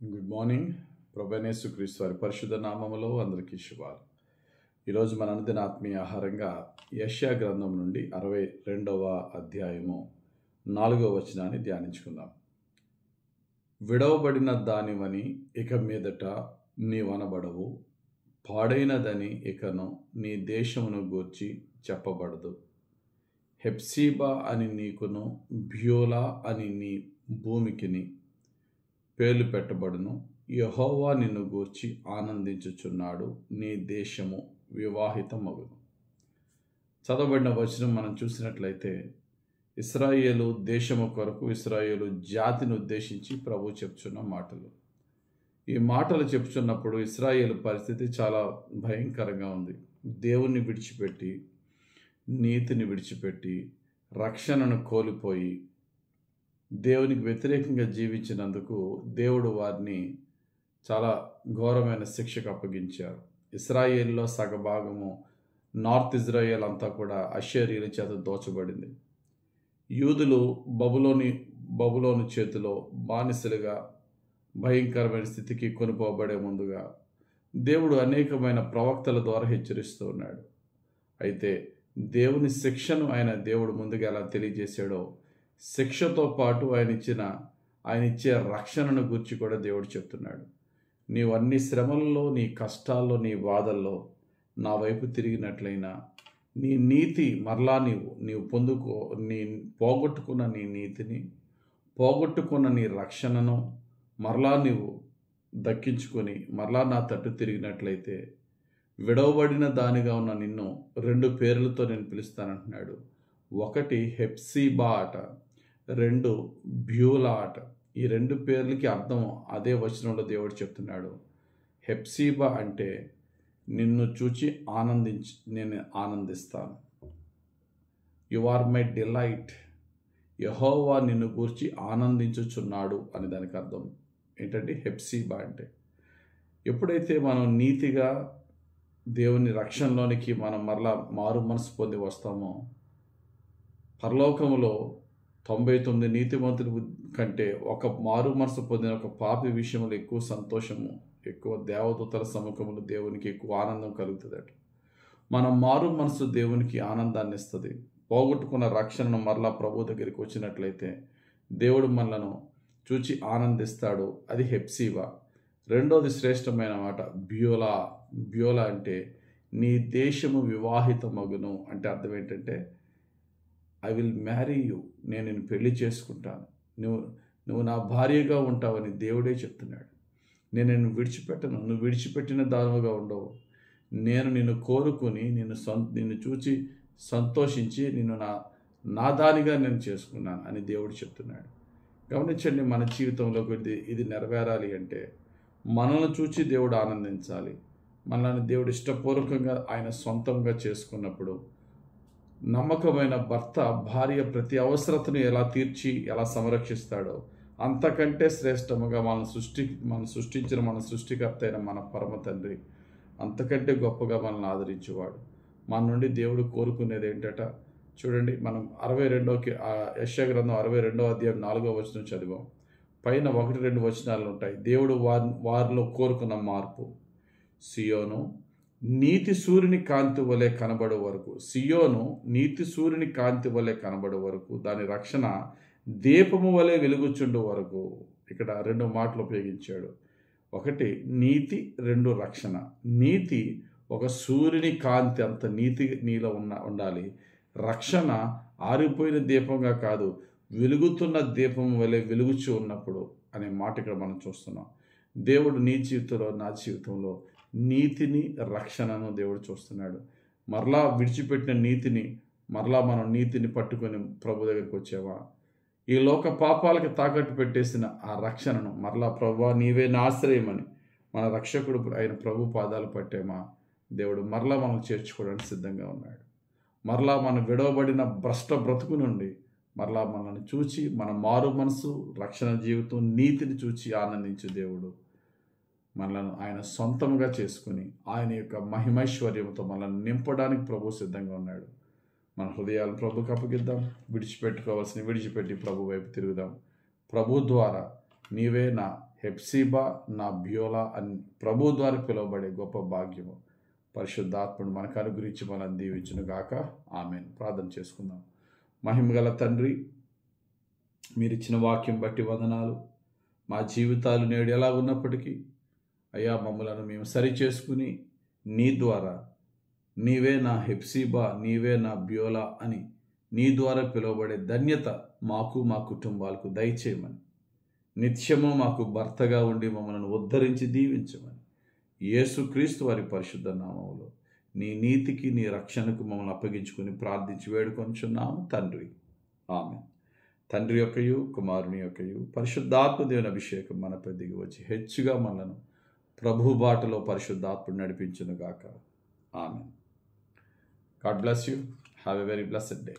Good morning. ప్రభువైన యేసుక్రీస్తు వారి పరిశుద్ధ నామములో అందరికీ శుభాలు. ఈరోజు మన అనుదిన ఆత్మీయ ఆహారంగా యెషయా గ్రంథం నుండి 62వ అధ్యాయము 4వ వచనాన్ని ధ్యానించుకుందాం. విడవబడిన దానివని ఇక మీదట నీవనబడవు, పాడైనదని ఇకను నీ దేశమును గూర్చి చెప్పబడదు. హెప్సీబా అని నీకును, బ్యోలా అని నీ భూమికిని పేర్లు పెట్టబడును. యెహోవా నిన్ను గూర్చి ఆనందించుచున్నాడు, నీ దేశము వివాహితమగును. చదవబడిన వచనం మనం చూసినట్లయితే ఇశ్రాయేలు దేశము కొరకు, ఇశ్రాయేలు జాతిని ఉద్దేశించి ప్రభు చెప్తున్న మాటలు. ఈ మాటలు చెప్తున్నప్పుడు ఇశ్రాయేలు పరిస్థితి చాలా భయంకరంగా ఉంది. దేవుణ్ణి విడిచిపెట్టి, నీతిని విడిచిపెట్టి, రక్షణను కోల్పోయి దేవునికి వ్యతిరేకంగా జీవించినందుకు దేవుడు వారిని చాలా ఘోరమైన శిక్షకు అప్పగించారు. ఇశ్రాయేల్లో సగభాగము నార్త్ ఇజ్రాయేల్ అంతా కూడా అష్షూరీయుల చేత దోచబడింది. యూదులు బబులోను చేతిలో బానిసలుగా భయంకరమైన స్థితికి కొనుపోబడే ముందుగా దేవుడు అనేకమైన ప్రవక్తల ద్వారా హెచ్చరిస్తూ ఉన్నాడు. అయితే దేవుని శిక్షను దేవుడు ముందుగా ఎలా తెలియజేశాడో, శిక్షతో పాటు ఆయన ఇచ్చే రక్షణను గురించి కూడా దేవుడు చెప్తున్నాడు. నీవు అన్ని శ్రమల్లో, నీ కష్టాల్లో, నీ బాధల్లో నా వైపు తిరిగినట్లయినా నీ నీతి మరలా నీవు పోగొట్టుకున్న నీ నీతిని, పోగొట్టుకున్న నీ రక్షణను మరలా నీవు దక్కించుకొని మరలా నా తట్టు తిరిగినట్లయితే విడవబడిన దానిగా ఉన్న నిన్ను 2 పేర్లతో నేను పిలుస్తానంటున్నాడు. 1 హెప్సీబా అట, 2 బ్యూలా అట. ఈ 2 పేర్లకి అర్థం అదే వచనంలో దేవుడు చెప్తున్నాడు. హెప్సీబా అంటే నిన్ను చూచి నేను ఆనందిస్తాను. You are my delight. యెహోవా నిన్ను గూర్చి ఆనందించుచున్నాడు అని దానికి అర్థం ఏంటంటే హెప్సీబా అంటే. ఎప్పుడైతే మనం నీతిగా దేవుని రక్షణలోనికి మనం మరలా మారు మనసు పొంది వస్తామో, పరలోకములో 99 నీతిమంతుల కంటే ఒక మారు మనసు పొందిన ఒక పాపి విషయంలో ఎక్కువ సంతోషము, ఎక్కువ దేవదూతల సముఖంలో దేవునికి ఎక్కువ ఆనందం కలుగుతుందట. మనం మారు మనసు దేవునికి ఆనందాన్ని ఇస్తుంది. పోగొట్టుకున్న రక్షణను మరలా ప్రభు దగ్గరికి వచ్చినట్లయితే దేవుడు మనలను చూచి ఆనందిస్తాడు. అది హెప్సీబా. 2వది శ్రేష్టమైన మాట బ్యోలా అంటే నీ దేశము వివాహితమగును. అంటే అర్థం ఏంటంటే ఐ విల్ మ్యారీ యూ, నేను నిన్ను పెళ్లి చేసుకుంటాను, నువ్వు నా భార్యగా ఉంటావని దేవుడే చెప్తున్నాడు. నేను నిన్ను విడిచిపెట్టను, నువ్వు విడిచిపెట్టిన దానిగా ఉండవు. నేను నిన్ను కోరుకుని నిన్ను చూచి సంతోషించి నిన్ను నా దానిగా నేను చేసుకున్నాను అని దేవుడు చెప్తున్నాడు. గమనించండి, మన జీవితంలో ఇది నెరవేరాలి అంటే మనల్ని చూచి దేవుడు ఆనందించాలి. మనల్ని దేవుడు ఇష్టపూర్వకంగా ఆయన సొంతంగా చేసుకున్నప్పుడు నమ్మకమైన భర్త భార్య ప్రతి అవసరతను ఎలా తీర్చి ఎలా సంరక్షిస్తాడో అంతకంటే శ్రేష్టముగా మనం సృష్టించిన మన సృష్టికర్త అయిన మన పరమ తండ్రి అంతకంటే గొప్పగా మనల్ని ఆదరించేవాడు. మన నుండి దేవుడు కోరుకునేది ఏంటట చూడండి. మనం 62 యెషయా గ్రంథం 62వ అధ్యాయం 4వ వచనం చదివాం. పైన 1-2 వచనాలు ఉంటాయి. దేవుడు వారిలో కోరుకున్న మార్పు. సియోను నీతి సూర్యుని కాంతి వలె కనబడే వరకు, సియోను నీతి సూర్యుని కాంతి వలె కనబడే వరకు, దాని రక్షణ దీపము వలె వెలుగుచుండు వరకు. ఇక్కడ 2 మాటలు ఉపయోగించాడు. 1 నీతి, 2 రక్షణ. నీతి ఒక సూర్యుని కాంతి అంత నీతి నీలో ఉండాలి. రక్షణ ఆరిపోయిన దీపంగా కాదు, వెలుగుతున్న దీపం వలె వెలుగుచూ ఉన్నప్పుడు అనే మాట ఇక్కడ మనం చూస్తున్నాం. దేవుడు నీ జీవితంలో, నా జీవితంలో నీతిని, రక్షణను దేవుడు చూస్తున్నాడు. మరలా విడిచిపెట్టిన నీతిని, మరలా మనం నీతిని పట్టుకొని ప్రభు దగ్గరికి వచ్చావా? ఈ లోక పాపాలకి తాకట్టు పెట్టేసిన ఆ రక్షణను మరలా ప్రభువా నీవే నా ఆశ్రయమని మన రక్షకుడు అయిన ప్రభు పాదాలు పట్టేమా? దేవుడు మరలా మనం చేర్చుకోవడానికి సిద్ధంగా ఉన్నాడు. మరలా మనం విడవబడిన భ్రష్ట బ్రతుకు నుండి మరలా మనల్ని చూచి మన మారు మనసు, రక్షణ జీవితం, నీతిని చూచి ఆనందించే దేవుడు మనలను ఆయన సొంతంగా చేసుకుని ఆయన యొక్క మహిమైశ్వర్యంతో మనల్ని నింపడానికి ప్రభు సిద్ధంగా ఉన్నాడు. మన హృదయాలను ప్రభుకి అప్పగిద్దాం. విడిచిపెట్టి ప్రభు వైపు తిరుగుదాం. ప్రభు ద్వారా నీవే నా హెప్సిబా, నా బ్యోలా అని ప్రభు ద్వారా పిలువబడే గొప్ప భాగ్యము పరిశుద్ధాత్ముడు మనకు అనుగ్రహించి మనం దీవించును గాక. ఆమేన్. ప్రార్థన చేసుకుందాం. మహిమగల తండ్రి, మీరిచ్చిన వాక్యం బట్టి వందనాలు. మా జీవితాలు నేడు ఎలా ఉన్నప్పటికీ అయ్యా, మమ్మలను మేము సరి చేసుకుని నీ ద్వారా నీవే నా హెప్సిబా, నీవే నా బ్యోలా అని నీ ద్వారా పిలువబడే ధన్యత మాకు మా కుటుంబాలకు దయచేయమని, నిత్యము మాకు భర్తగా ఉండి మమ్మల్ని ఉద్ధరించి దీవించమని యేసుక్రీస్తు వారి పరిశుద్ధ నామములో నీ నీతికి నీ రక్షణకు మమ్మల్ని అప్పగించుకుని ప్రార్థించి వేడుకొంచున్నాము తండ్రి. ఆమె తండ్రి యొక్కయు కుమారుని యొక్కయు పరిశుద్ధాత్మ దేవుని అభిషేకం మనపై దిగి వచ్చి హెచ్చుగా మనలను ప్రభు బాటలో పరిశుద్ధాత్ముడు నడిపించును గాక. Amen. God bless you. Have a very blessed day.